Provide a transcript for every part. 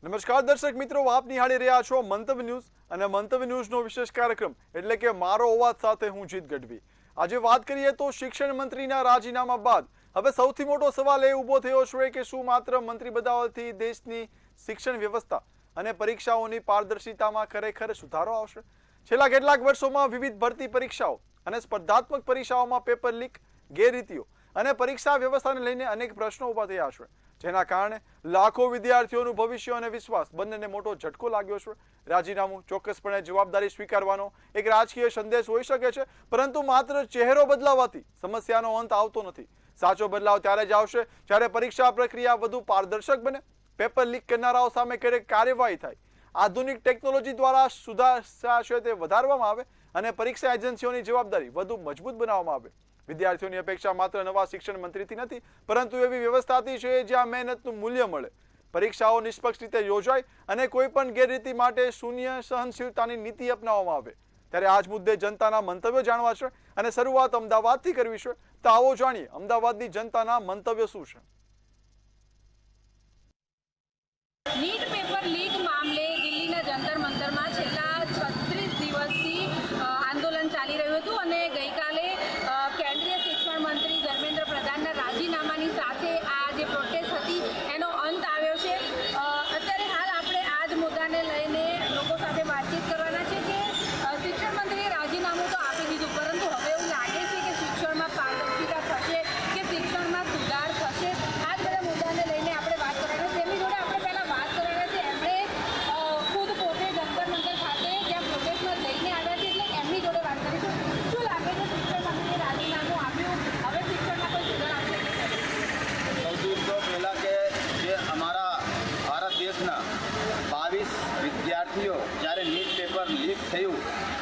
નમસ્કાર દર્શક મિત્રો, આપ નિહાળી રહ્યા છો મંતવ્ય ન્યૂઝ અને મંતવ્ય ન્યૂઝનો વિશેષ કાર્યક્રમ એટલે કે મારો અવાજ સાથે હું જીત ગઢવી। આજે વાત કરીએ તો શિક્ષણ મંત્રીના રાજીનામા બાદ હવે સૌથી મોટો સવાલ એ ઊભો થયો છે કે શું માત્ર મંત્રી બદલાવવાથી દેશની શિક્ષણ વ્યવસ્થા અને પરીક્ષાઓની પારદર્શિતામાં ખરેખર સુધારો આવશે? છેલ્લા કેટલાક વર્ષોમાં વિવિધ ભરતી પરીક્ષાઓ અને સ્પર્ધાત્મક પરીક્ષાઓમાં પેપર લીક, ગેરરીતિઓ અને પરીક્ષા વ્યવસ્થાને લઈને અનેક પ્રશ્નો ઊભા થયા છે, જેના કારણે લાખો વિદ્યાર્થીઓનું ભવિષ્ય અને વિશ્વાસ બંનેને મોટો ઝટકો લાગ્યો છે। રાજીનામું ચોક્કસપણે જવાબદારી સ્વીકારવાનો એક રાજકીય સંદેશ હોઈ શકે છે, પરંતુ માત્ર ચહેરો બદલાવાથી સમસ્યાનો અંત આવતો નથી। સાચો બદલાવ ત્યારે જ આવશે જ્યારે પરીક્ષા પ્રક્રિયા વધુ પારદર્શક બને, પેપર લીક કરનારાઓ સામે ક્યારેક કાર્યવાહી થાય, આધુનિક ટેકનોલોજી દ્વારા સુધારા છે તે વધારવામાં આવે અને પરીક્ષા એજન્સીઓની જવાબદારી વધુ મજબૂત બનાવવામાં આવે। વિદ્યાર્થીઓની અપેક્ષા માત્ર નવા શિક્ષણ મંત્રીથી નથી, પરંતુ એવી વ્યવસ્થાથી છે જ્યાં મહેનતનું મૂલ્ય મળે, પરીક્ષાઓ નિષ્પક્ષ રીતે યોજાય અને કોઈ પણ ગેરરીતિ માટે શૂન્ય સહનશીલતાની નીતિ અપનાવવામાં આવે। ત્યારે આજ મુદ્દે જનતાના મંતવ્યો જાણવા છે અને શરૂઆત અમદાવાદથી કરવી છે, તો આવો જાણીએ અમદાવાદની જનતાના મંતવ્યો શું છે। નીટ પેપર લીક મામલે દિલ્હીના જંતર મંતરમાં છેલ્લા 36 દિવસથી આંદોલન ચાલી રહ્યું હતું અને ગઈકાલે કેન્દ્રીય શિક્ષણ મંત્રી ધર્મેન્દ્ર પ્રધાનના રાજીનામાની સાથે આ જે પ્રોટેસ્ટ હતી એનો અંત આવ્યો છે। અત્યારે હાલ આપણે આ જ મુદ્દાને લઈને લોકો સાથે વાતચીત કરવાના છે કે શિક્ષણ મંત્રીએ રાજીનામું તો આપી દીધું, પરંતુ હવે એવું લાગે છે કે શિક્ષણમાં પારદર્શિતા થશે કે શિક્ષણમાં સુધાર થશે? આ જ બધા મુદ્દાને લઈને આપણે વાત કરવાના છે। તેમની જોડે આપણે પહેલાં વાત કરવાના છે, એમણે ખુદ પોતે જંતર મંતર ખાતે જ્યાં પ્રોટેસ્ટમાં જઈને આવ્યા છે, એટલે એમની જોડે વાત કરીશું। શું લાગે છે શિક્ષણ મંત્રીએ રાજીનામું આપ્યું, હવે શિક્ષણમાં કોઈ સુધાર આવશે? સૌથી તો પહેલાં કે જે અમારા ભારત દેશના 22 વિદ્યાર્થીઓ જ્યારે નીટ પેપર લીક થયું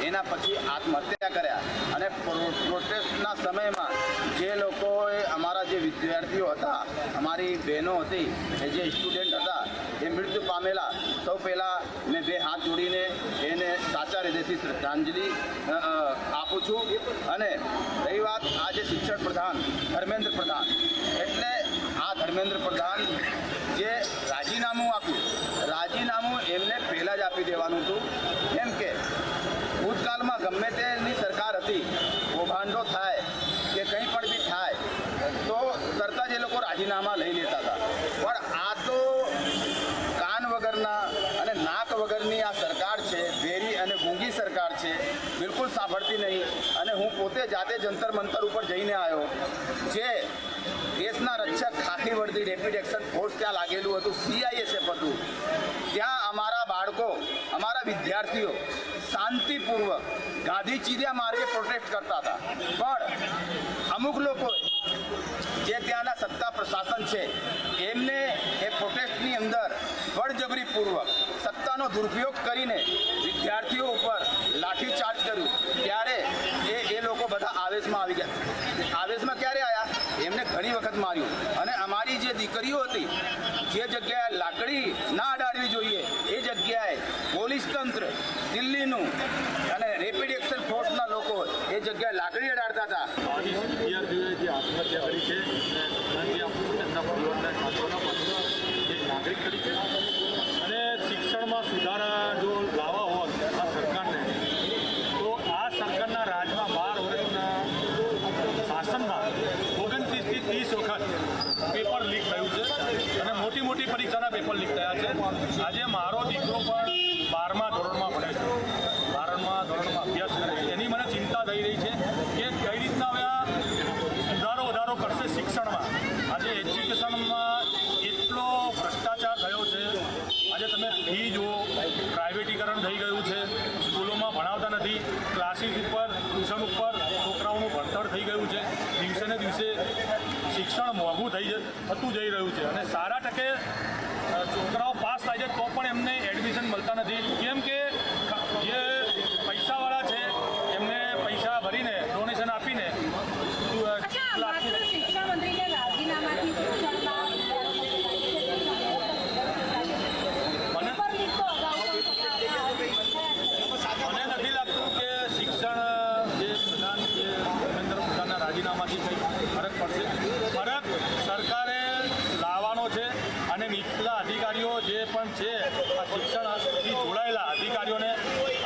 એના પછી આત્મહત્યા કર્યા અને પ્રોટેસ્ટના સમયમાં જે લોકોએ અમારા જે વિદ્યાર્થીઓ હતા, અમારી બહેનો હતી, જે સ્ટુડન્ટ હતા, એ મૃત્યુ પામેલા, સૌ પહેલાં મેં બે હાથ જોડીને એને સાચા હૃદયથી શ્રદ્ધાંજલિ આપું છું। અને રહી વાત આજે શિક્ષણ પ્રધાન ધર્મેન્દ્ર પ્રધાન, એટલે આ ધર્મેન્દ્ર પ્રધાન જે રાજીનામું આપ્યું, રાજીનામું એમને પહેલાં જ આપી દેવાનું હતું, કેમ કે ભૂતકાળમાં ગમે તેની સરકાર હતી, કૌભાંડો થાય કે કંઈ પણ બી થાય તો તરત જ એ લોકો રાજીનામા લઈ લેતા હતા, પણ આ તો કાન વગરના અને નાક વગરની આ સરકાર છે, ભેરી અને ગૂંગી સરકાર છે, બિલકુલ સાંભળતી નહીં। અને હું પોતે જાતે જંતર મંતર ઉપર જઈને આવ્યો, જે દેશના રક્ષક ખાખી વર્દી રેપિડ એક્શન ફોર્સ ત્યાં લાગેલું હતું, CISF હતું, ત્યાં અમારા બાળકો, અમારા વિદ્યાર્થીઓ શાંતિપૂર્વક ગાંધી ચીરિયા માર્ગે પ્રોટેસ્ટ કરતા હતા, પણ અમુક લોકો જે ત્યાંના સત્તા પ્રશાસન છે એમને એ પ્રોટેસ્ટની અંદર બળજબરીપૂર્વક સત્તાનો દુરુપયોગ કરીને વિદ્યાર્થીઓ ઉપર લાઠીચાર્જ કર્યું, ત્યારે એ લોકો બધા આવેશમાં આવી ગયા। આવેશમાં ક્યારે આવ્યા? એમને ઘણી વખત માર્યું અને અમારી જે દીકરીઓ હતી, જે જગ્યાએ લાકડી ના અડાડવી જોઈએ એ જગ્યાએ પોલીસ તંત્ર દિલ્હીનું અને રેપિડ એક્શન ફોર્સના લોકો એ જગ્યાએ લાકડી અડાડતા હતા। વિદ્યાર્થીઓએ જે આત્મહત્યા કરી છે તેમના પરિવારના સાંત્વના પાછળ એક નાગરિક તરીકે અને શિક્ષણમાં સુધારા જો લાવવા હોત આ સરકારને, તો આ સરકારના રાજમાં 12 વર્ષના શાસનમાં 29 થી 30 વખત પેપર લીક થયું છે અને મોટી મોટી પરીક્ષાના પેપર લીક થયા છે। આજે મારો દીકરો પણ 12મા ધોરણમાં ભણે છે, 12મા ધોરણમાં અભ્યાસ કરે છે, એની મને ચિંતા થઈ રહી છે કે કઈ રીતના હવે આ વધારો કરશે શિક્ષણમાં। આજે એજ્યુકેશનમાં એટલો ભ્રષ્ટાચાર થયો છે, આજે તમે ફી જુઓ, પ્રાઇવેટીકરણ થઈ ગયું છે, સ્કૂલોમાં ભણાવતા નથી, ક્લાસીસ ઉપર, ટ્યુશન ઉપર છોકરાઓનું ભણતર થઈ ગયું છે, દિવસે ને દિવસે શિક્ષણ મોંઘું થતું જઈ રહ્યું છે અને સારા ટકે છોકરાઓ પાસ થાય છે તો પણ એમને એડમિશન મળતા નથી, કેમ કે જે પૈસાવાળા છે એમને પૈસા ભરીને ડોનેશન આપીને શિક્ષણ મંત્રીને રાજીનામાથી શિક્ષણમાં મને નથી લાગતું કે શિક્ષણ જે પ્રધાન જે ધર્મેન્દ્ર પ્રધાનના રાજીનામાથી કંઈ ફરક પડશે। ફરક સરકારે લાવવાનો છે અને નીચલા અધિકારીઓ જે પણ છે આ શિક્ષણથી જોડાયેલા અધિકારીઓને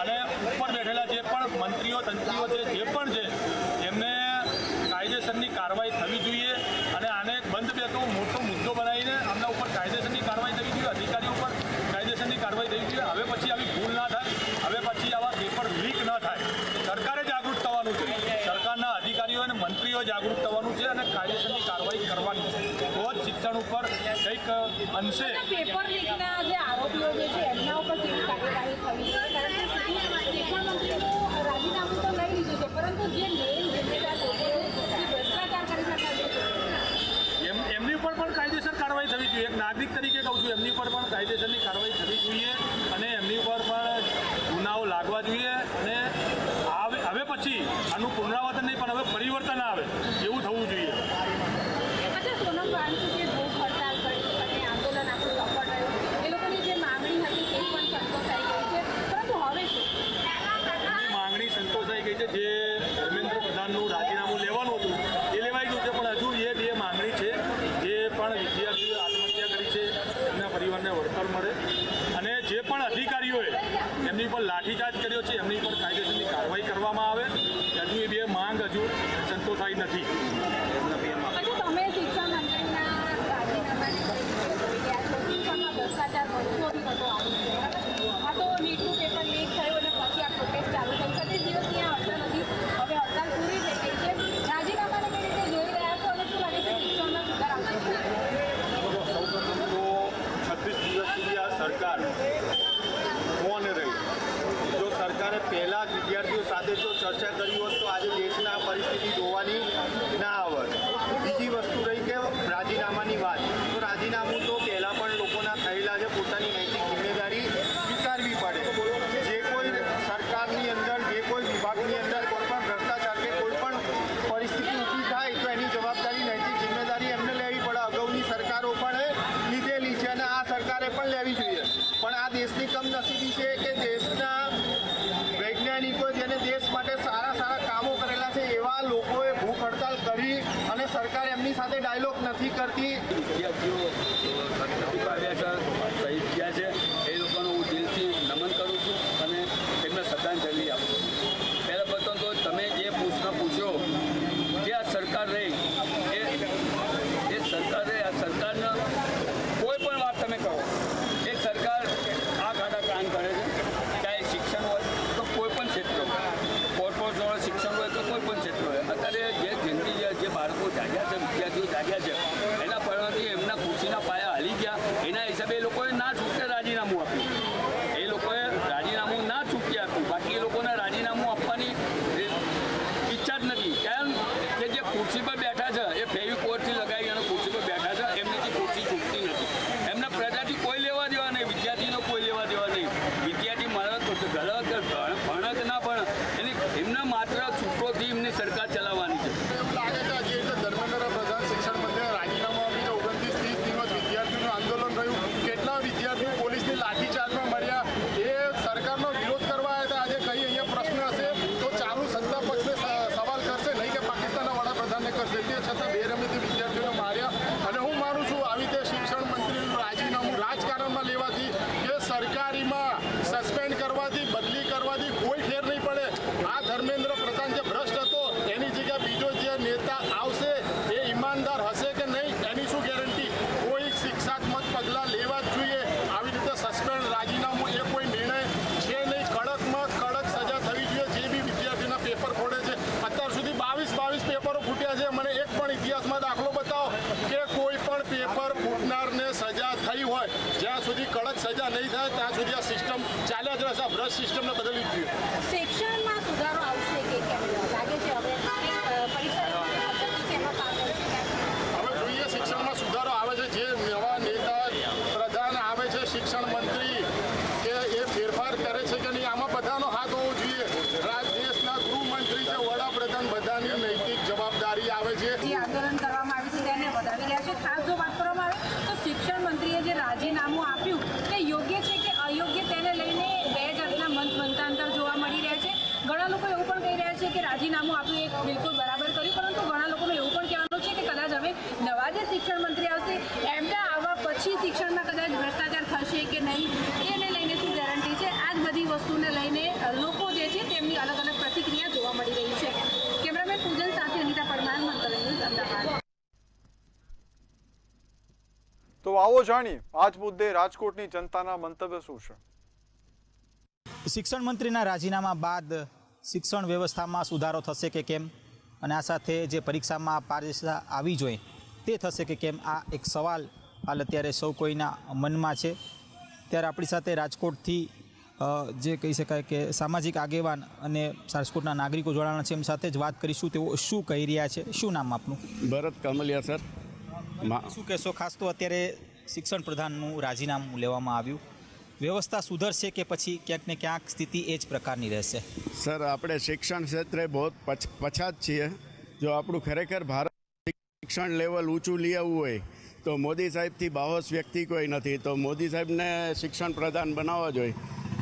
અને ઉપર બેઠેલા જે પણ મંત્રીઓ તંત્રીઓ છે જે પણ છે એમને કાયદેસરની કાર્યવાહી થવી જોઈએ અને આને બંધ બેઠો મોટો મુદ્દો બનાવીને આમના ઉપર કાયદેસરની કાર્યવાહી થવી જોઈએ, અધિકારીઓ ઉપર કાયદેસરની કાર્યવાહી થવી જોઈએ. હવે પછી આવી ભૂલ ના થાય, હવે પછી આવા પેપર લીક ન થાય. સરકારે જાગૃત થવાનું છે, સરકારના અધિકારીઓ અને મંત્રીઓ જાગૃત થવાનું છે અને કાયદેસરની કાર્યવાહી કરવાની છે. તો જ શિક્ષણ ઉપર કંઈક અંશે પેપર લીકના જે આરોપીઓ જે છે એમના ઉપર કેવી કાર્યવાહી થવી જોઈએ? કારણ કે શિક્ષણ મંત્રીનું રાજીનામું તો લઈ લીધું છે, પરંતુ જે મેઇન જિમ્મેદાર લોકો છે જે ભ્રષ્ટાચાર કરી શકાય એમની ઉપર પણ કાયદેસર કાર્યવાહી થવી જોઈએ. એક નાગરિક તરીકે કહું છું, એમની ઉપર પણ કાયદેસરની કાર્યવાહી થવી જોઈએ અને એમની ઉપર પણ ગુનાઓ લાગવા જોઈએ અને હવે પછી આનું પુનરાવર્તન નહીં પણ હવે પરિવર્તન આવે એવું થવું જોઈએ. અચ્છા, સોનમ વાંગચુકે ભૂખ હડતાલ કરી અને આંદોલન આપણું સફળ રહ્યું, એ લોકોની જે માંગણી હતી તે પણ સંતોષાઈ ગઈ છે, પરંતુ હવે શું? એમની માંગણી સંતોષાઈ ગઈ છે. જે ધર્મેન્દ્ર પ્રધાનનું રાજીનામું લેવાનું હતું એ લેવાઈ ગયું છે, પણ હજુ એ બે માંગણી છે જે પણ વિદ્યાર્થીઓએ આત્મહત્યા કરી છે એમના પરિવારને વળતર મળે અને જે પણ અધિકારીઓએ એમની પર લાઠીચાર્જ કર્યો છે એમની પર કાયદેસરની કાર્યવાહી કરવામાં આવે. હજુ એ બે માંગ હજુ સંતોષાઈ નથી. અચ્છા, તમે શિક્ષણ મંત્રીના રાજીનામાને જોઈ ગયા છો, શિક્ષણમાં ભ્રષ્ટાચાર વર્ષોથી થતો આવી છે, બરાબર? આ તો નીટનું પેપર લીક થયું અને પછી આ પ્રોટેસ્ટ ચાલુ થઈ. 36 દિવસની આ હડતાલ હતી, હવે હડતાલ પૂરી થઈ ગઈ છે. રાજીનામાને કઈ રીતે જોઈ રહ્યા છો અને શું લાગે છે શિક્ષણમાં સુધાર આવશે? સૌ પ્રથમ તો 36 દિવસ સુધી આ સરકાર મૌન રહી. જો સરકારે પહેલાં જ વિદ્યાર્થીઓ સાથે જો ચર્ચા કરી હોત તો આજે દેશના પરિસ્થિતિ જોવાની ના આવત. બીજી વસ્તુ રહી કે રાજીનામાની વાત, તો રાજીનામું તો પહેલાં પણ લોકોના થયેલા છે, પોતાની નૈતિક જિમ્મેદારી સ્વીકારવી પડે. જે કોઈ સરકારની અંદર, જે કોઈ વિભાગની અંદર કોઈ પણ ભ્રષ્ટાચાર કે કોઈ પણ પરિસ્થિતિ ઊભી થાય તો એની જવાબદારી, નૈતિક જિમ્મેદારી એમને લેવી પડે. અગાઉની સરકારો પણ લીધેલી છે અને આ સરકારે પણ લેવી જોઈએ. પણ આ દેશની કમનસીબી છે કે દેશના વૈજ્ઞાનિકો જેને દેશ માટે સારા સારા કામો કરેલા છે એવા લોકોએ ભૂખ હડતાલ કરી અને સરકાર એમની સાથે ડાયલોગ નથી કરતી. વિદ્યાર્થીઓ આવ્યા છે, શહીદ થયા છે, એ લોકોનો હું દિલથી નમન કરું છું અને એમને શ્રદ્ધાંજલિ આપું છું. પહેલાં પ્રથમ તો તમે જે પ્રશ્ન પૂછ્યો જે આ સરકાર રહી એ સરકાર રહી, આ સરકારનો કોઈ પણ વાત તમે કહો, એ સરકાર આ ખાડા કામ કરે છે. ચાહે શિક્ષણ હોય તો કોઈ પણ ક્ષેત્ર હોય, કોર્પોરેટ શિક્ષણ હોય તો કોઈ પણ ક્ષેત્ર હોય. અત્યારે જે જિંદગી જે બાળકો જાગ્યા છે, વિદ્યાર્થીઓ જાગ્યા છે, એના પરિણામથી એમના ખુશીના પાયા હાલી ગયા. એના હિસાબે એ લોકોએ ના છૂટકે રાજીનામું આપ્યું. એ લોકોએ રાજીનામું ના છૂટકે આપ્યું. બાકી એ લોકોને રાજીનામું આપવાની ઈચ્છા જ નથી. કેમ કે જે ખુરશી પર બેઠા છે એ ફેવિકોલથી લગાવી અને ખુરશી પર બેઠા છે, એમનેથી ખુરશી છૂટતી નથી. એમને પ્રજાથી કોઈ લેવા દેવા નહીં, વિદ્યાર્થીનો કોઈ લેવા દેવા નહીં. વિદ્યાર્થી મારા ગલત ભણે કે ના ભણે એમને માત્ર છૂટોથી એમની સરકાર ચલાવવાની છે. એવું લાગે છે આજે ધર્મેન્દ્ર પ્રધાન શિક્ષણ મંત્રીએ રાજીનામું આપીને 29-30 દિવસ વિદ્યાર્થીઓનું આંદોલન રહ્યું. કેટલા વિદ્યાર્થીઓ પોલીસની લાઠીચાર્જમાં મર્યા, એ સરકારનો વિરોધ કરવા આવ્યા હતા. આજે કઈ અહીંયા પ્રશ્ન હશે તો ચાલુ સત્તા પક્ષને સવાલ કરશે, નહીં કે પાકિસ્તાનના વડાપ્રધાનને કરશે. તે છતાં બેરમીથી વિદ્યાર્થીઓને માર્યા. અને હું માનું છું આવી રીતે શિક્ષણ મંત્રીનું રાજીનામું રાજકારણમાં લેવાથી કે સરકારીમાં સસ્પેન્ડ કરવાથી, બદલી કરવાથી કોઈ ફેર નહીં પડે. આ ધર્મેન્દ્ર પ્રધાન જે ભ્રષ્ટ હતો એની જગ્યાએ બીજો જે નેતા આવશે એ ઈમાનદાર હશે કે નહીં એની શું ગેરંટી? કોઈ શિક્ષાત્મક પગલાં લેવા જ જોઈએ. આવી રીતે સસ્પેન્ડ, રાજીનામું એ કોઈ નિર્ણય છે નહીં. કડકમાં કડક સજા થવી જોઈએ. જે બી વિદ્યાર્થીના પેપર ફોડે છે, અત્યાર સુધી 22 પેપરો ફૂટ્યા છે. મને એક પણ ઇતિહાસમાં દાખલો બતાવો કે કોઈ પણ પેપર ફૂટનારને સજા થઈ હોય. જ્યાં સુધી કડક સજા નહીં થાય ત્યાં સુધી આ સિસ્ટમ ચાલ્યા જ રહેશે. આ ભ્રષ્ટ સિસ્ટમને બદલવી જ જોઈએ. શિક્ષણમાં સુધારો આવશે કે કેમ લાગે છે? હવે પરીક્ષા પદ્ધતિ છે એમાં પાસ થશે? હવે જોઈએ શિક્ષણમાં સુધારો આવે છે. જે નવા નેતા પ્રધાન આવે છે, શિક્ષણ મંત્રી, કે એ ફેરફાર કરે છે કે નહીં, આમાં બધાનો હાથ હોવો જોઈએ. દેશના ગૃહમંત્રી છે, વડાપ્રધાન, બધાની નૈતિક જવાબદારી આવે છે. જે આંદોલન કરવામાં આવ્યું છે તેને વધાવી રહ્યા છે. ખાસ જો વાત કરવામાં આવે તો શિક્ષણ મંત્રીએ જે રાજીનામું આપ્યું તે યોગ્ય છે કે અયોગ્ય તેને લઈને બે જાતના મતાંતર જોવા મળી રહ્યા છે. ઘણા લોકો એવું પણ કહી રહ્યા છે કે રાજીનામું આપ્યું એ બિલકુલ બરાબર કર્યું, પરંતુ ઘણા લોકોનું એવું પણ કહેવાનું છે કે કદાચ હવે નવા જે શિક્ષણ મંત્રી આવશે એમના આવવા પછી શિક્ષણમાં કદાચ ભ્રષ્ટાચાર થશે કે નહીં આવો જાણીએ આજ મુદ્દે રાજકોટની જનતાના મંતવ્ય શું છે. શિક્ષણ મંત્રીના રાજીનામા બાદ શિક્ષણ વ્યવસ્થામાં સુધારો થશે કે કેમ, અને આ સાથે જે પરીક્ષામાં પારદર્શિતા આવી જોઈએ તે થશે કે કેમ, આ એક સવાલ હાલ અત્યારે સૌ કોઈના મનમાં છે. ત્યારે આપણી સાથે રાજકોટથી જે કહી શકાય કે સામાજિક આગેવાન અને રાજકોટના નાગરિકો જોડાણા છે, એમ સાથે જ વાત કરીશું. તેઓ શું કહી રહ્યા છે. શું નામ આપનું? ભરત કમલિયા સર. શું કહેશો? ખાસ તો અત્યારે શિક્ષણ પ્રધાનનું રાજીનામું લેવામાં આવ્યું, વ્યવસ્થા સુધરશે કે પછી ક્યાંક ને ક્યાંક સ્થિતિ એ જ પ્રકારની રહેશે? સર, આપણે શિક્ષણ ક્ષેત્રે બહુ પછાત છીએ. જો આપણું ખરેખર ભારત શિક્ષણ લેવલ ઊંચું લઈ આવવું હોય તો મોદી સાહેબથી બાહોશ વ્યક્તિ કોઈ નથી. તો મોદી સાહેબને શિક્ષણ પ્રધાન બનાવવા જોઈએ.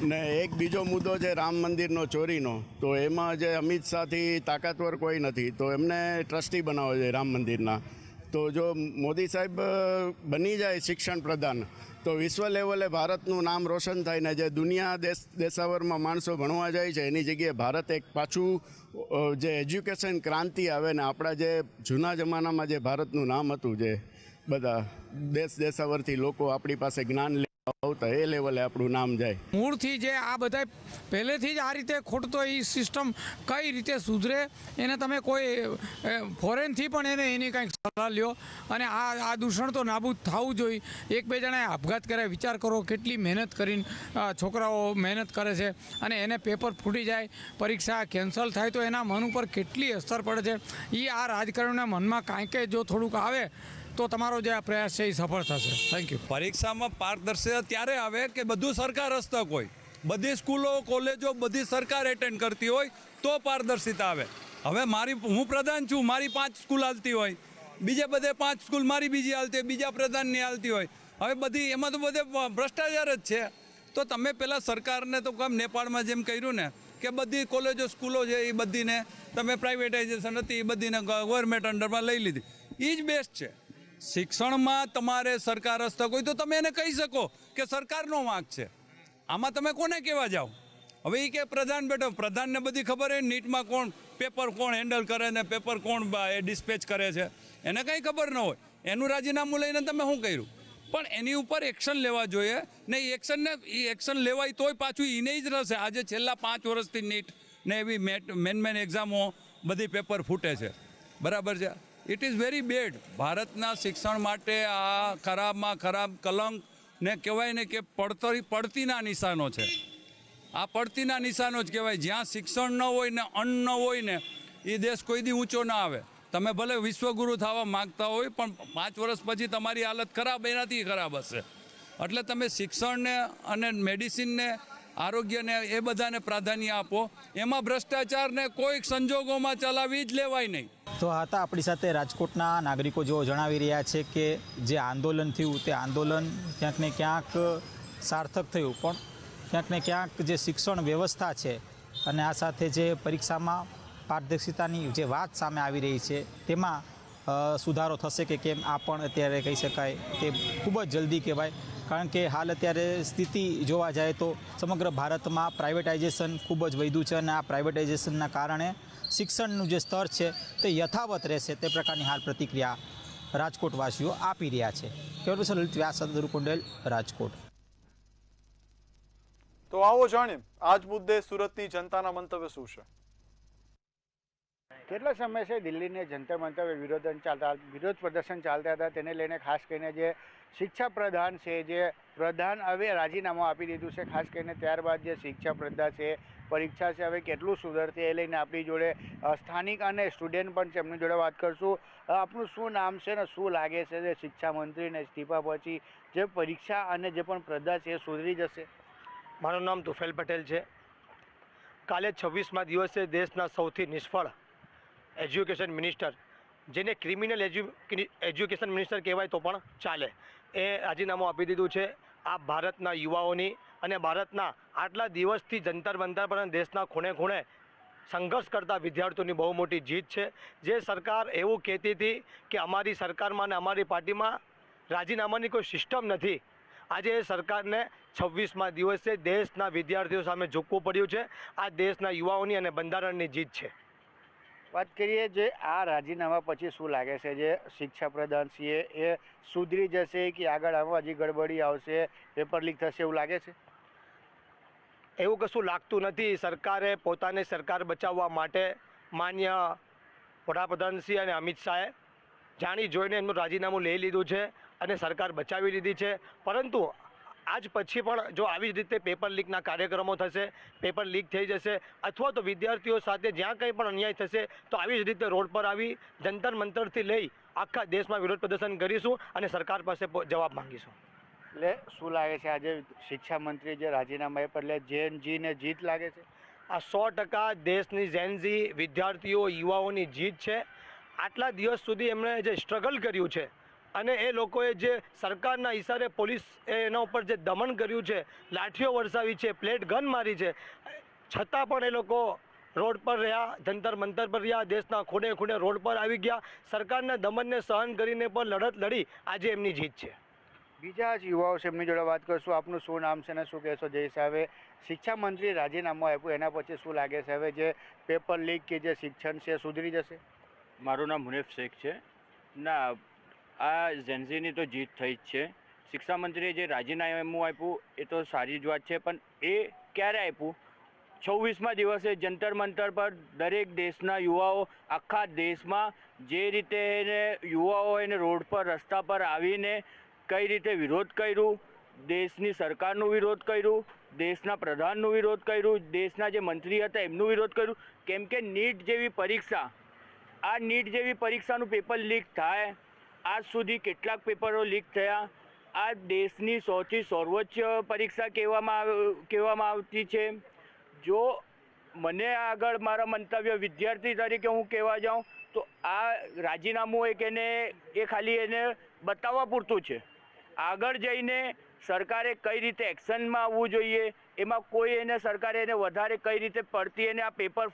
ને એક બીજો મુદ્દો છે રામ મંદિરનો ચોરીનો, તો એમાં જે અમિત શાહથી તાકાતવર કોઈ નથી, તો એમને ટ્રસ્ટી બનાવવા જોઈએ રામ મંદિરના. તો જો મોદી સાહેબ બની જાય શિક્ષણ પ્રધાન તો વિશ્વ લેવલે ભારતનું નામ રોશન થાય ને જે દુનિયા દેશાવરમાં માણસો ભણવા જાય છે એની જગ્યાએ ભારત એક પાછું જે એજ્યુકેશન ક્રાંતિ આવે ને આપણા જે જૂના જમાનામાં જે ભારતનું નામ હતું, જે બધા દેશાવરથી લોકો આપણી પાસે જ્ઞાન આવતા, એ લેવલે આપણું નામ જાય. મૂળથી જે આ બધા પહેલેથી જ આ રીતે ખોટતો એ સિસ્ટમ કઈ રીતે સુધરે એને તમે કોઈ ફોરેનથી પણ એની કંઈક સલાહ લ્યો અને આ દૂષણ તો નાબૂદ થવું જોઈએ. એક બે જણાએ આપઘાત કરે, વિચાર કરો કેટલી મહેનત કરીને છોકરાઓ મહેનત કરે છે અને એને પેપર ફૂટી જાય, પરીક્ષા કેન્સલ થાય તો એના મન ઉપર કેટલી અસર પડે છે. એ આ રાજકારણીના મનમાં કાંઈક જો થોડુંક આવે તો તમારો જે આ પ્રયાસ છે એ સફળ થશે. Thank you. પરીક્ષામાં પારદર્શિતા ત્યારે આવે કે બધું સરકાર હસ્તક હોય, બધી સ્કૂલો કોલેજો બધી સરકાર એટેન્ડ કરતી હોય તો પારદર્શિતા આવે. હવે હું પ્રધાન છું, મારી 5 સ્કૂલ હાલતી હોય, બીજે બધે 5 સ્કૂલ મારી બીજી હાલતી હોય, બીજા પ્રધાનની હાલતી હોય. હવે બધી એમાં તો બધે ભ્રષ્ટાચાર જ છે. તો તમે પહેલાં સરકારને તો કામ નેપાળમાં જેમ કર્યું ને કે બધી કોલેજો સ્કૂલો છે એ બધીને તમે પ્રાઇવેટાઇઝેશન હતી એ બધીને ગવર્મેન્ટ અંડરમાં લઈ લીધી. એ જ બેસ્ટ છે. શિક્ષણમાં તમારે સરકાર હસ્તક હોય તો તમે એને કહી શકો કે સરકારનો વાંક છે. આમાં તમે કોને કહેવા જાઓ? હવે એ કે પ્રધાન બેઠો, પ્રધાનને બધી ખબર હોય નીટમાં કોણ પેપર કોણ હેન્ડલ કરે ને પેપર કોણ એ ડિસ્પેચ કરે છે, એને કંઈ ખબર ન હોય. એનું રાજીનામું લઈને તમે શું કર્યું? પણ એની ઉપર એક્શન લેવા જોઈએ ને. એ એક્શન લેવાય તોય પાછું એને જ રહેશે. આજે છેલ્લા 5 વર્ષથી નીટ ને એવી મેન એક્ઝામો બધી પેપર ફૂટે છે. બરાબર છે. It is very bad. ભારતના શિક્ષણ માટે આ ખરાબમાં ખરાબ કલંક ને કહેવાય ને કે પડતીના નિશાનો છે. આ પડતીના નિશાનો જ કહેવાય. જ્યાં શિક્ષણ ન હોય ને અન્ન ન હોય ને એ દેશ કોઈ દી ઊંચો ના આવે. તમે ભલે વિશ્વગુરુ થવા માગતા હોય પણ 5 વર્ષ પછી તમારી હાલત ખરાબ એનાથી ખરાબ હશે. એટલે તમે શિક્ષણને અને મેડિસિનને આરોગ્યને એ બધાને પ્રાધાન્ય આપો. એમાં ભ્રષ્ટાચારને કોઈ સંજોગોમાં ચલાવી જ લેવાય નહીં. તો હતા આપણી સાથે રાજકોટના નાગરિકો જેઓ જણાવી રહ્યા છે કે જે આંદોલન થયું તે આંદોલન ક્યાંક ને ક્યાંક સાર્થક થયું, પણ ક્યાંક ને ક્યાંક જે શિક્ષણ વ્યવસ્થા છે અને આ સાથે જે પરીક્ષામાં પારદર્શિતાની જે વાત સામે આવી રહી છે તેમાં સુધારો થશે કે કેમ, આ પણ અત્યારે કહી શકાય તે ખૂબ જ જલ્દી કહેવાય. કારણ કે હાલ અત્યારે સ્થિતિ જોવા જાય તો સમગ્ર ભારતમાં પ્રાઇવેટાઇઝેશન ખૂબ જ વધ્યું છે અને આ પ્રાઇવેટાઇઝેશનના કારણે શિક્ષણનું જે સ્તર છે તે યથાવત રહેશે તે પ્રકારની હાલ પ્રતિક્રિયા રાજકોટવાસીઓ આપી રહ્યા છે. કેવલ લલિત વ્યાસ, દુરકુંડેલ, રાજકોટ. તો આવો જાણીએ આજ મુદ્દે સુરતની જનતાના મંતવ્ય શું છે. કેટલા સમય છે દિલ્હીને જંતર મંતર વિરોધ પ્રદર્શન ચાલતા હતા, તેને લઈને ખાસ કરીને જે શિક્ષા પ્રધાન છે, જે પ્રધાન હવે રાજીનામું આપી દીધું છે. ખાસ કરીને ત્યારબાદ જે શિક્ષા પ્રધાન છે, પરીક્ષા છે હવે કેટલું સુધરશે એ લઈને આપણી જોડે સ્થાનિક અને સ્ટુડન્ટ પણ છે, એમની જોડે વાત કરશું. આપનું શું નામ છે ને શું લાગે છે જે શિક્ષા મંત્રીને ઇસ્તીફા પછી જે પરીક્ષા અને જે પણ પ્રધાન છે એ સુધરી જશે? મારું નામ તુફેલ પટેલ છે. કાલે 26મા દિવસે દેશના સૌથી નિષ્ફળ એજ્યુકેશન મિનિસ્ટર, જેને ક્રિમિનલ એજ્યુકેશન મિનિસ્ટર કહેવાય તો પણ ચાલે, એ રાજીનામું આપી દીધું છે. આ ભારતના યુવાઓની અને ભારતના આટલા દિવસથી જંતર મંતર પર દેશના ખૂણે ખૂણે સંઘર્ષ કરતા વિદ્યાર્થીઓની બહુ મોટી જીત છે. જે સરકાર એવું કહેતી હતી કે અમારી સરકારમાં અને અમારી પાર્ટીમાં રાજીનામાની કોઈ સિસ્ટમ નથી, આજે એ સરકારને 26મા દિવસે દેશના વિદ્યાર્થીઓ સામે ઝૂકવું પડ્યું છે. આ દેશના યુવાઓની અને બંધારણની જીત છે. વાત કરીએ જે આ રાજીનામા પછી શું લાગે છે જે શિક્ષા પ્રધાન છે એ સુધરી જશે કે આગળ આમાં હજી ગડબડી આવશે, પેપર લીક થશે એવું લાગે છે? એવું કશું લાગતું નથી. સરકારે પોતાની સરકાર બચાવવા માટે માન્ય વડાપ્રધાનશ્રી અને અમિત શાહે જાણી જોઈને એમનું રાજીનામું લઈ લીધું છે અને સરકાર બચાવી લીધી છે. પરંતુ આજ પછી પણ જો આવી જ રીતે પેપર લીકના કાર્યક્રમો થશે, પેપર લીક થઈ જશે અથવા તો વિદ્યાર્થીઓ સાથે જ્યાં કંઈ પણ અન્યાય થશે તો આવી જ રીતે રોડ પર આવી જંતર મંતરથી લઈ આખા દેશમાં વિરોધ પ્રદર્શન કરીશું અને સરકાર પાસે જવાબ માંગીશું. એટલે શું લાગે છે આજે શિક્ષા મંત્રી જે રાજીનામા આપ્યા એટલે જેન જીને જીત લાગે છે? આ 100% દેશની જેનઝી વિદ્યાર્થીઓ યુવાઓની જીત છે. આટલા દિવસ સુધી એમણે જે સ્ટ્રગલ કર્યું છે અને એ લોકોએ જે સરકારના ઈશારે પોલીસ એના ઉપર જે દમન કર્યું છે, લાઠીઓ વરસાવી છે, પ્લેટ ગન મારી છે, છતાં પણ એ લોકો રોડ પર રહ્યા, જંતર મંતર પર રહ્યા, દેશના ખૂણે ખૂણે રોડ પર આવી ગયા. સરકારના દમનને સહન કરીને પણ લડત લડી આજે એમની જીત છે. બીજા જ યુવાઓ છે એમની જોડે વાત કરશું. આપનું શું નામ છે અને શું કહેશો? જે હિસાબે શિક્ષા મંત્રી રાજીનામું આપ્યું એના પછી શું લાગે છે હવે જે પેપર લીક કે જે શિક્ષણ છે સુધરી જશે? મારું નામ હુનેફ શેખ છે. ના, આ ઝેન્ઝીની તો જીત થઈ જ છે. શિક્ષા મંત્રીએ જે રાજીનામું આપ્યું એ તો સારી જ વાત છે, પણ એ ક્યારે આપ્યું? 26મા દિવસે જંતર મંતર પર દરેક દેશના યુવાઓ આખા દેશમાં જે રીતે એને યુવાઓ એને રોડ પર રસ્તા પર આવીને કઈ રીતે વિરોધ કર્યું, દેશની સરકારનો વિરોધ કર્યું, દેશના પ્રધાનનો વિરોધ કર્યું, દેશના જે મંત્રી હતા એમનો વિરોધ કર્યું. કેમ કે નીટ જેવી પરીક્ષા, આ નીટ જેવી પરીક્ષાનું પેપર લીક થાય, આજ સુધી કેટલાક પેપરો લીક થયા. આ દેશની સૌથી સર્વોચ્ચ પરીક્ષા કહેવામાં આવતી છે. જો મને આગળ મારા મંતવ્ય વિદ્યાર્થી તરીકે હું કહેવા જાઉં તો આ રાજીનામું એ ખાલી એને બતાવવા પૂરતું છે. આગળ જઈને સરકારે કઈ રીતે એક્શનમાં આવવું જોઈએ, એમાં કોઈ સરકારે એને વધારે કઈ રીતે પડતી એને આ પેપર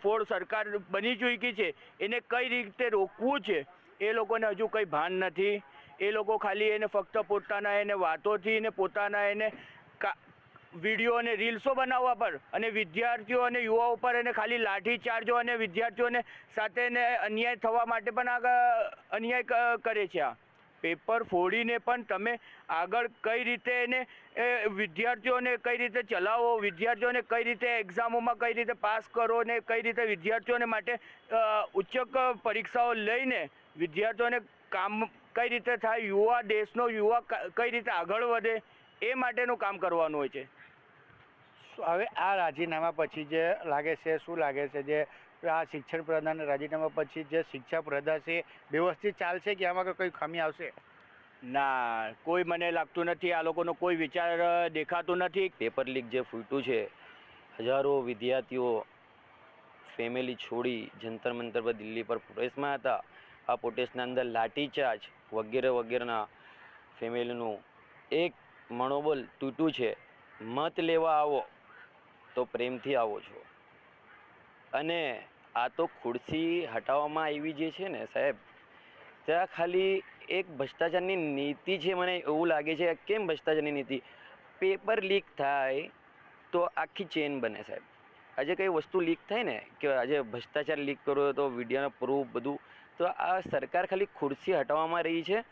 ફોડ સરકાર બની ચૂકી છે એને કઈ રીતે રોકવું છે એ લોકોને હજુ કંઈ ભાન નથી. એ લોકો ખાલી ફક્ત પોતાના વાતોથી ને પોતાના વિડીયો અને રીલ્સો બનાવવા પર અને વિદ્યાર્થીઓ અને યુવાઓ પર ખાલી લાઠીચાર્જો અને વિદ્યાર્થીઓને સાથે અન્યાય થવા માટે પણ અન્યાય કરે છે. આ પેપર ફોડીને પણ તમે આગળ કઈ રીતે વિદ્યાર્થીઓને કઈ રીતે ચલાવો, વિદ્યાર્થીઓને કઈ રીતે એક્ઝામોમાં કઈ રીતે પાસ કરો ને કઈ રીતે વિદ્યાર્થીઓને માટે ઉચ્ચ પરીક્ષાઓ લઈને વિદ્યાર્થીઓને કામ કઈ રીતે થાય, દેશનો યુવા કઈ રીતે આગળ વધે એ માટેનું કામ કરવાનું હોય છે. હવે આ રાજીનામા પછી જે લાગે છે શું લાગે છે જે આ શિક્ષણ પ્રધાન રાજીનામા પછી જે શિક્ષા પ્રધા છે વ્યવસ્થિત ચાલશે કે આમાં કોઈ ખામી આવશે? ના, કોઈ મને લાગતું નથી. આ લોકોનો કોઈ વિચાર દેખાતો નથી. પેપર લીક જે ફૂટ્યું છે, હજારો વિદ્યાર્થીઓ ફેમિલી છોડી જંતર મંતર પર દિલ્હી પર પ્રોટેસ્ટમાં હતા. આ પ્રોટેસ્ટના અંદર લાઠીચાર્જ વગેરે વગેરેના ફેમિલીનું એક મનોબળ તૂટ્યું છે. મત લેવા આવો તો પ્રેમથી આવો છો. અને આ તો ખુરશી હટાવવામાં આવી જે છે ને સાહેબ, ત્યાં ખાલી એક ભ્રષ્ટાચારની નીતિ છે. મને એવું લાગે છે કેમ ભ્રષ્ટાચારની નીતિ? પેપર લીક થાય તો આખી ચેન બને સાહેબ. આજે કઈ વસ્તુ લીક થાય ને કે આજે ભ્રષ્ટાચાર લીક કરો તો વિડીયોનો પ્રૂફ બધું, તો આ સરકાર ખાલી ખુરશી હટાવવામાં રહી છે,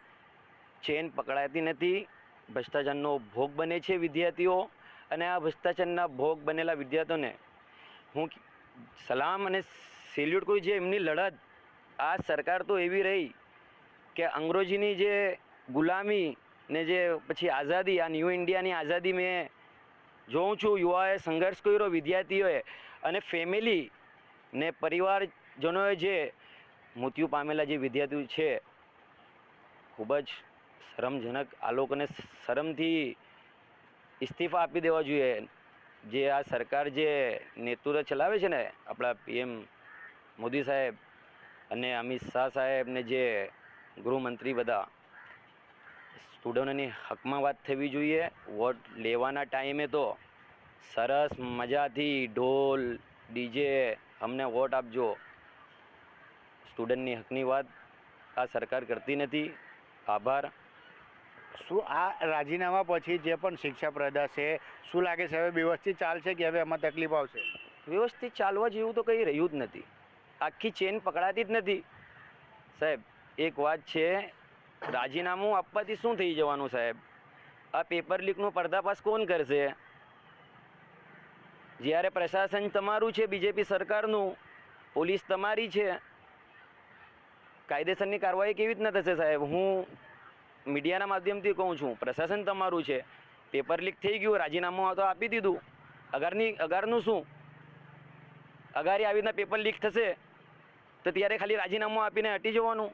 ચેન પકડાતી નથી. ભ્રષ્ટાચારનો ભોગ બને છે વિદ્યાર્થીઓ, અને આ ભ્રષ્ટાચારના ભોગ બનેલા વિદ્યાર્થીઓને હું સલામ અને સેલ્યુટ કરું. જે એમની લડત, આ સરકાર તો એવી રહી કે અંગ્રેજીની જે ગુલામી ને જે પછી આઝાદી, આ ન્યૂ ઇન્ડિયાની આઝાદી મેં જોઉં છું. યુવાએ સંઘર્ષ કર્યો, વિદ્યાર્થીઓએ અને ફેમિલી ને પરિવારજનોએ જે મૃત્યુ પામેલા જે વિદ્યાર્થીઓ છે, ખૂબ જ શરમજનક. આ લોકોને શરમથી ઇસ્તીફા આપી દેવા જોઈએ. જે આ સરકાર જે નેતૃત્વ ચલાવે છે ને આપણા PM મોદી સાહેબ અને અમિત શાહ સાહેબ ને જે ગૃહમંત્રી, બધા સ્ટુડન્ટોની હકમાં વાત થવી જોઈએ. વોટ લેવાના ટાઈમે તો સરસ મજાથી ઢોલ DJ અમને વોટ આપજો. સ્ટુડન્ટની હકની વાત આ સરકાર કરતી નથી. આભાર. શું આ રાજીનામા પછી જે પણ શિક્ષા પ્રધા છે શું લાગે છે હવે વ્યવસ્થિત ચાલશે કે હવે એમાં તકલીફ આવશે? વ્યવસ્થિત ચાલવા જેવું તો કંઈ રહ્યું જ નથી. આખી ચેન પકડાતી જ નથી સાહેબ. એક વાત છે, રાજીનામું આપવાથી શું થઈ જવાનું સાહેબ? આ પેપર લીકનું પર્દાફાશ કોણ કરશે? જ્યારે પ્રશાસન તમારું છે, બીજેપી સરકારનું, પોલીસ તમારી છે, કાયદેસરની કાર્યવાહી કેવી રીતના થશે સાહેબ? હું મીડિયાના માધ્યમથી કહું છું, પ્રશાસન તમારું છે, પેપર લીક થઈ ગયું, રાજીનામું તો આપી દીધું, અગારનું શું? અગારી આવી રીતના પેપર લીક થશે તો ત્યારે ખાલી રાજીનામું આપીને હટી જવાનું?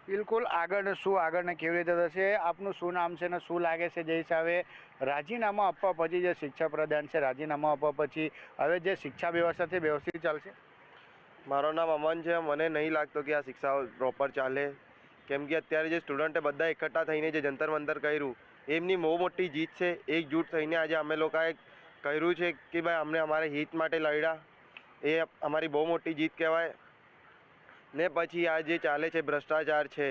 બિલકુલ. આગળ શું, આગળને કેવી રીતે થશે? આપનું શું નામ છે ને શું લાગે છે જે હિસાબે રાજીનામા આપવા પછી જે શિક્ષા પ્રધાન છે, રાજીનામા આપવા પછી હવે જે શિક્ષા વ્યવસ્થા છે વ્યવસ્થિત ચાલશે? મારું નામ અમન છે. મને નહીં લાગતો કે આ શિક્ષા પ્રોપર ચાલે, કેમ કે અત્યારે જે સ્ટુડન્ટે બધા એકઠા થઈને જે જંતર મંતર કર્યું એમની બહુ મોટી જીત છે. એકજૂટ થઈને આજે અમે લોકોએ કર્યું છે કે ભાઈ અમને અમારે હિત માટે લડ્યા, એ અમારી બહુ મોટી જીત કહેવાય. ને પછી આ જે ચાલે છે ભ્રષ્ટાચાર છે,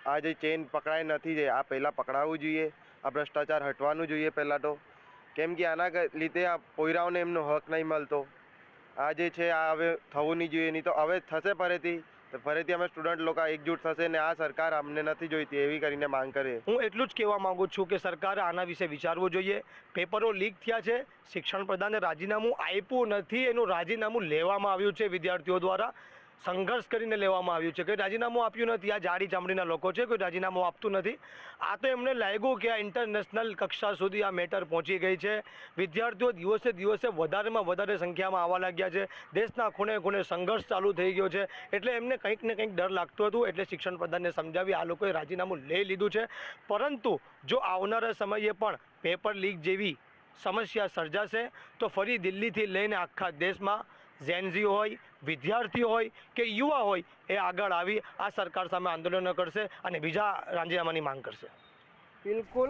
આ જે ચેન પકડાઈ નથી છે, આ પહેલાં પકડાવવું જોઈએ. આ ભ્રષ્ટાચાર હટવાનું જોઈએ પહેલાં તો, કેમ કે આના લીધે આ પોયરાઓને એમનો હક નહીં મળતો. આ જે છે આ હવે થવું નહીં જોઈએ, નહીં તો હવે થશે ફરીથી અમે સ્ટુડન્ટ લોકો એકજૂટ થશે ને આ સરકાર અમને નથી જોઈતી એવી કરીને માંગ કરે. હું એટલું જ કહેવા માંગુ છું કે સરકારે આના વિશે વિચારવું જોઈએ. પેપરો લીક થયા છે, શિક્ષણ પ્રધાને રાજીનામું આપ્યું નથી, એનું રાજીનામું લેવામાં આવ્યું છે વિદ્યાર્થીઓ દ્વારા, સંઘર્ષ કરીને લેવામાં આવ્યું છે. કોઈ રાજીનામું આપ્યું નથી. આ જાડી ચામડીના લોકો છે, કોઈ રાજીનામું આપતું નથી. આ તો એમને લાગ્યું કે આ ઇન્ટરનેશનલ કક્ષા સુધી આ મેટર પહોંચી ગઈ છે. વિદ્યાર્થીઓ દિવસે દિવસે વધારેમાં વધારે સંખ્યામાં આવવા લાગ્યા છે. દેશના ખૂણે ખૂણે સંઘર્ષ ચાલુ થઈ ગયો છે. એટલે એમને કંઈક ને કંઈક ડર લાગતું હતું, એટલે શિક્ષણ પ્રધાનને સમજાવી આ લોકોએ રાજીનામું લઈ લીધું છે. પરંતુ જો આવનારા સમયે પણ પેપર લીક જેવી સમસ્યા સર્જાશે તો ફરી દિલ્હીથી લઈને આખા દેશમાં ઝેનઝી હોય, વિદ્યાર્થીઓ હોય કે યુવા હોય, એ આગળ આવી આ સરકાર સામે આંદોલનો કરશે અને બીજા રાજીનામાની માંગ કરશે. બિલકુલ.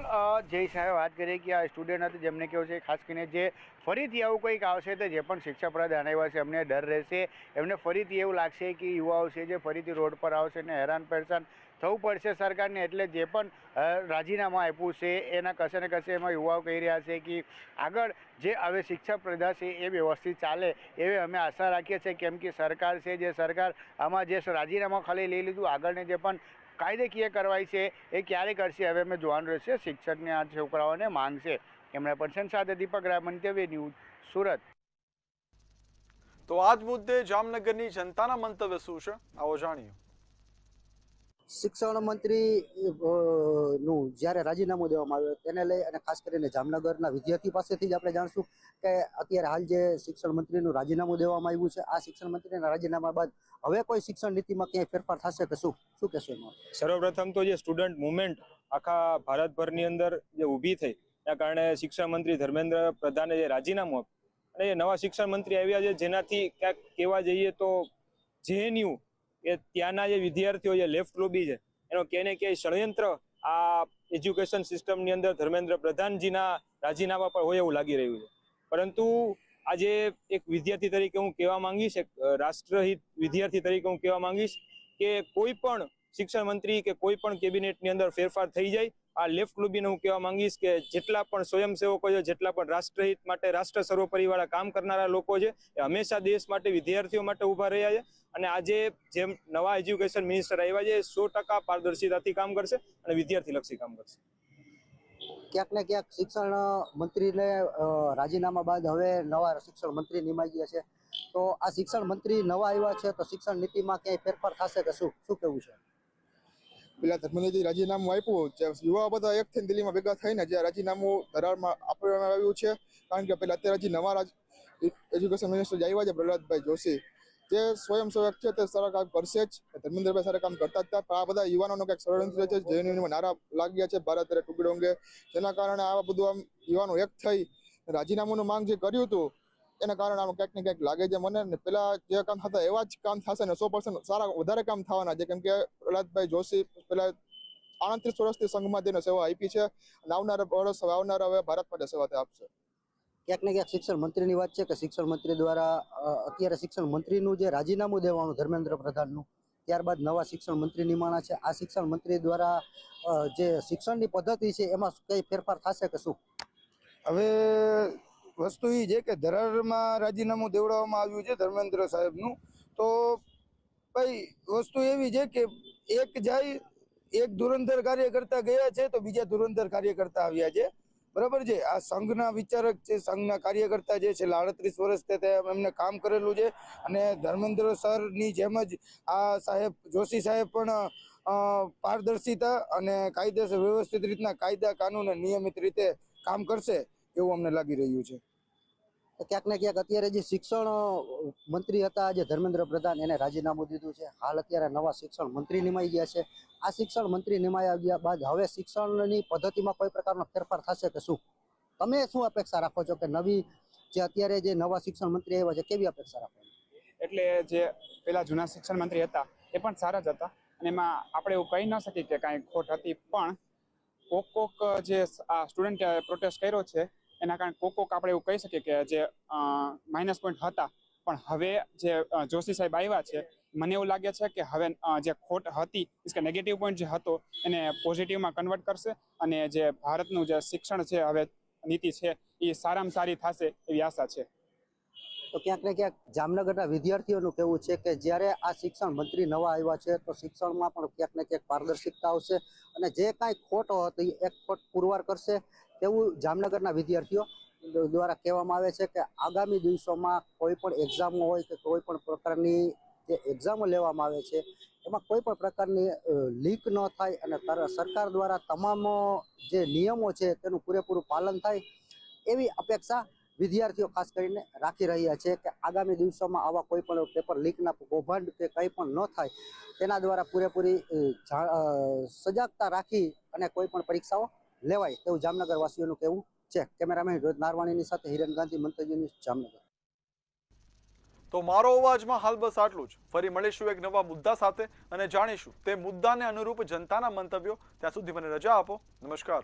જય સાહેબ વાત કરીએ કે આ સ્ટુડન્ટ હતું જેમને કેવું છે, ખાસ કરીને જે ફરીથી આવું કંઈક આવશે તો જે પણ શિક્ષા પ્રધાન આવ્યા છે એમને ડર રહેશે, એમને ફરીથી એવું લાગશે કે યુવાઓ છે જે ફરીથી રોડ પર આવશે ને હેરાન પરેશાન થવું પડશે સરકારને. એટલે જે પણ રાજીનામા આપ્યું છે એના કશે ને કશે એમાં યુવાઓ કહી રહ્યા છે કે આગળ જે હવે શિક્ષા પ્રધાન છે એ વ્યવસ્થિત ચાલે એવી અમે આશા રાખીએ છીએ, કેમ કે સરકાર છે જે સરકાર આમાં જે રાજીનામા ખાલી લઈ લીધું, આગળને જે પણ કાયદેકીય કાર્યવાહી છે એ ક્યારે કરશે હવે અમે જોવાનું રહેશે. શિક્ષકને આ છોકરાઓને માંગશે. એમના પર્સન સાથે દીપક રાય, મંતવ્ય ન્યૂઝ, સુરત. તો આજ મુદ્દે જામનગરની જનતાના મંતવ્ય શું છે, આવો જાણીએ. શિક્ષણ મંત્રી નું જ્યારે રાજીનામું દેવામાં આવ્યું તેને લઈ અને ખાસ કરીને જામનગરના વિદ્યાર્થી પાસેથી જ આપણે જાણશું કે અત્યારે હાલ જે શિક્ષણ મંત્રીનું રાજીનામું દેવામાં આવ્યું છે, આ શિક્ષણ મંત્રીના રાજીનામા બાદ હવે કોઈ શિક્ષણ નીતિમાં ક્યાંય ફેરફાર થશે કે શું કહેશો એમાં? સર્વપ્રથમ તો જે સ્ટુડન્ટ મુવમેન્ટ આખા ભારતભરની અંદર જે ઊભી થઈ એના કારણે શિક્ષણ મંત્રી ધર્મેન્દ્ર પ્રધાને જે રાજીનામું આપ્યું અને એ નવા શિક્ષણ મંત્રી આવ્યા છે, જેનાથી ક્યાંક કહેવા જઈએ તો જેએનયુ કે ત્યાંના જે વિદ્યાર્થીઓ જે લેફ્ટ લોબી છે એનો ક્યાંય ને ક્યાંય ષડયંત્ર આ એજ્યુકેશન સિસ્ટમની અંદર ધર્મેન્દ્ર પ્રધાનજીના રાજીનામા પર હોય એવું લાગી રહ્યું છે. પરંતુ આજે એક વિદ્યાર્થી તરીકે હું કહેવા માંગીશ, એક રાષ્ટ્રહિત વિદ્યાર્થી તરીકે હું કહેવા માંગીશ કે કોઈ પણ શિક્ષણ મંત્રી કે કોઈ પણ કેબિનેટની અંદર ફેરફાર થઈ જાય, આ લેફ્ટ લોબીને હું કહેવા માંગીશ કે જેટલા પણ સ્વયંસેવકો છે, જેટલા પણ રાષ્ટ્રહિત માટે રાષ્ટ્ર સર્વોપરિવાળા કામ કરનારા લોકો છે એ હંમેશા દેશ માટે, વિદ્યાર્થીઓ માટે ઊભા રહ્યા છે. અને આજે જેમ નવા એજ્યુકેશન મિનિસ્ટર આવ્યા છે 100% પારદર્શિતાથી કામ કરશે અને વિદ્યાર્થીલક્ષી કામ કરશે. ક્યાંક ને ક્યાંક શિક્ષણ મંત્રીને રાજીનામા બાદ હવે નવા શિક્ષણ મંત્રી નિમાઈ ગયા છે, તો આ શિક્ષણ મંત્રી નવા આવ્યા છે તો શિક્ષણ નીતિમાં ક્યાંય ફેરફાર થશે કે શું કેવું છે? પેલા ધર્મેન્દ્રજી રાજીનામું આપ્યું, યુવાઓ બધા એક થઈને દિલ્હીમાં ભેગા થઈને જે રાજીનામું ધરારમાં આપવામાં આવ્યું છે, કારણ કે પેલા અત્યારે હજી નવા એજ્યુકેશન મિનિસ્ટર જે આવ્યા છે પ્રહલાદભાઈ જોશી, જે સ્વયંસેવક છે તે સારા કામ કરશે જ, ધર્મેન્દ્રભાઈ સારા કામ કરતા જ હતા, પણ આ બધા યુવાનોનો કંઈક ષડયંત્ર છે, જેએનયુમાં નારા લાગ્યા છે ભારત રે ટુકડોંગે, જેના કારણે આવા બધું આમ યુવાનો એક થઈ રાજીનામુંનું માંગ જે કર્યું હતું એના કારણે આમાં ક્યાંક ને ક્યાંક લાગે છે મને. ને પેલા જે કામ થતા એવા જ કામ થશે ને 100% સારા વધારે કામ થવાના છે, કેમ કે પ્રહલાદભાઈ જોશી પેલા 38 વર્ષથી સંઘમાં તેને સેવા આપી છે અને આવનારા વર્ષ આવનારા હવે ભારત માટે સેવા તે આપશે. ક્યાંક ને ક્યાંક શિક્ષણ મંત્રીની વાત છે કે શિક્ષણ મંત્રી દ્વારા અત્યારે શિક્ષણ મંત્રીનું જે રાજીનામું દેવાનું ધર્મેન્દ્ર પ્રધાનનું, ત્યારબાદ નવા શિક્ષણ મંત્રી નિમાણા છે, આ શિક્ષણ મંત્રી દ્વારા જે શિક્ષણની પદ્ધતિ છે એમાં કઈ ફેરફાર થશે કે શું? હવે વસ્તુ એ છે કે ધરારમાં રાજીનામું દેવડાવવામાં આવ્યું છે ધર્મેન્દ્ર સાહેબનું, તો ભાઈ વસ્તુ એવી છે કે એક જાય એક ધુરંધર કાર્યકર્તા ગયા છે તો બીજા ધુરંધર કાર્યકર્તા આવ્યા છે, બરાબર છે. આ સંઘના વિચારક છે, સંઘના કાર્યકર્તા જે છે 38 વર્ષથી એમને કામ કરેલું છે અને ધર્મેન્દ્ર સરની જેમ જ આ સાહેબ જોશી સાહેબ પણ પારદર્શિતા અને કાયદેસર વ્યવસ્થિત રીતના કાયદા કાનૂન નિયમિત રીતે કામ કરશે એવું અમને લાગી રહ્યું છે. ક્યાંક ને ક્યાંક અત્યારે જે શિક્ષણ મંત્રી હતા જે ધર્મેન્દ્ર પ્રધાન એને રાજીનામું દીધું છે. હાલ અત્યારે નવા શિક્ષણ મંત્રી નિમાઈ ગયા છે. આ શિક્ષણ મંત્રી નિમાયા ગયા બાદ હવે શિક્ષણની પદ્ધતિમાં કોઈ પ્રકારનો ફેરફાર થશે કે શું? તમે શું અપેક્ષા રાખો છો કે નવી જે અત્યારે જે નવા શિક્ષણ મંત્રી આવ્યા છે કેવી અપેક્ષા રાખો? એટલે જે પેલા જૂના શિક્ષણ મંત્રી હતા એ પણ સારા જ હતા અને એમાં આપણે એવું કહી ન શકીએ કે કાંઈ ખોટ હતી, પણ કોક જે આ સ્ટુડન્ટ પ્રોટેસ્ટ કર્યો છે એના કારણે કોક આપણે એવું કહી શકીએ કે જે માઇનસ પોઈન્ટ હતા, પણ હવે જે જોશી સાહેબ આવ્યા છે મને એવું લાગે છે કે હવે જે ખોટ હતી કે નેગેટિવ પોઈન્ટ જે હતો એને પોઝિટિવમાં કન્વર્ટ કરશે અને જે ભારતનું જે શિક્ષણ છે હવે નીતિ છે એ સારામાં સારી થશે એવી આશા છે. તો ક્યાંક ને ક્યાંક જામનગરના વિદ્યાર્થીઓનું કહેવું છે કે જ્યારે આ શિક્ષણ મંત્રી નવા આવ્યા છે તો શિક્ષણમાં પણ ક્યાંક ને ક્યાંક પારદર્શિકતા આવશે અને જે કાંઈ ખોટો હતી એક ખોટ પુરવાર કરશે તેવું જામનગરના વિદ્યાર્થીઓ દ્વારા કહેવામાં આવે છે કે આગામી દિવસોમાં કોઈ પણ એક્ઝામો હોય કે કોઈ પણ પ્રકારની જે એક્ઝામો લેવામાં આવે છે એમાં કોઈ પણ પ્રકારની લીક ન થાય અને સરકાર દ્વારા તમામ જે નિયમો છે તેનું પૂરેપૂરું પાલન થાય એવી અપેક્ષા વિદ્યાર્થીઓ ખાસ કરીને રાખી રહ્યા છે કે આગામી દિવસોમાં આવા કોઈ પણ પેપર લીકના કૌભાંડ કે કંઈ પણ ન થાય તેના દ્વારા પૂરેપૂરી સજાગતા રાખી અને કોઈ પણ પરીક્ષાઓ લેવાય તેવું જામનગર વાસીઓનું કહેવું છે. કેમેરામેન રોહિત નારવાણીની સાથે હિરેન ગાંધી, મંતવ્ય ન્યૂઝ, જામનગર. તો મારો અવાજમાં હાલ બસ આટલું જ. ફરી મળીશું એક નવા મુદ્દા સાથે અને જાણીશું તે મુદ્દાને અનુરૂપ જનતાના મંતવ્યો. ત્યાં સુધી મને રજા આપો. નમસ્કાર.